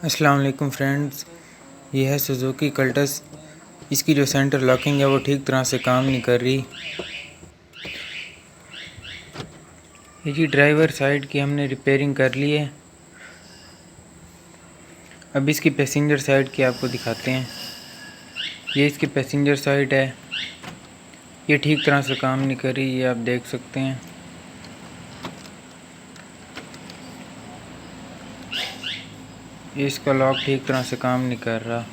अस्सलाम वालेकुम फ्रेंड्स, ये है सुजुकी कल्टस। इसकी जो सेंटर लॉकिंग है वो ठीक तरह से काम नहीं कर रही। ये जी ड्राइवर साइड की हमने रिपेयरिंग कर ली है। अब इसकी पैसेंजर साइड की आपको दिखाते हैं। ये इसकी पैसेंजर साइड है, ये ठीक तरह से काम नहीं कर रही, ये आप देख सकते हैं। ये इसका लॉक ठीक तरह से काम नहीं कर रहा।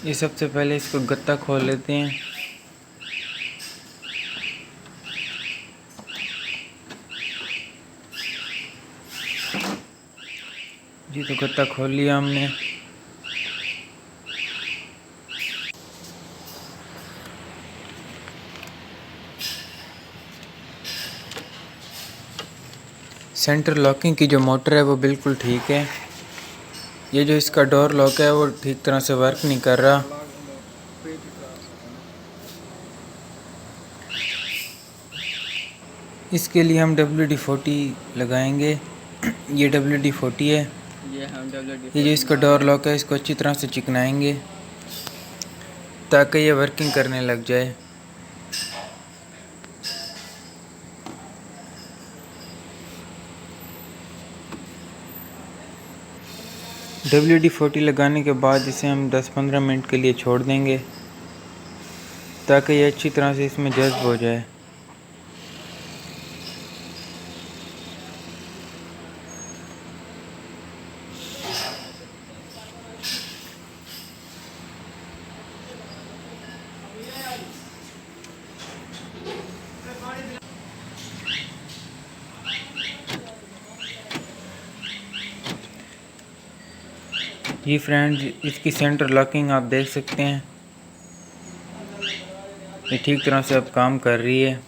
ये सबसे पहले इसको गत्ता खोल लेते हैं। जी तो गत्ता खोल लिया हमने। सेंटर लॉकिंग की जो मोटर है वो बिल्कुल ठीक है। ये जो इसका डोर लॉक है वो ठीक तरह से वर्क नहीं कर रहा। इसके लिए हम WD-40 लगाएंगे। ये WD-40 है। ये जो इसका डोर लॉक है इसको अच्छी तरह से चिकनाएंगे ताकि ये वर्किंग करने लग जाए। WD-40 लगाने के बाद इसे हम 10-15 मिनट के लिए छोड़ देंगे ताकि ये अच्छी तरह से इसमें जज्ब हो जाए। जी फ्रेंड्स, इसकी सेंटर लॉकिंग आप देख सकते हैं, ये ठीक तरह से अब काम कर रही है।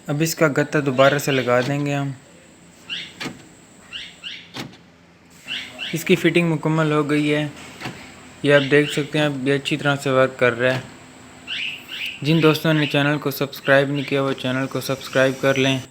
अब इसका गत्ता दोबारा से लगा देंगे हम। इसकी फिटिंग मुकम्मल हो गई है, ये आप देख सकते हैं। अब ये अच्छी तरह से वर्क कर रहा है। जिन दोस्तों ने चैनल को सब्सक्राइब नहीं किया वो चैनल को सब्सक्राइब कर लें।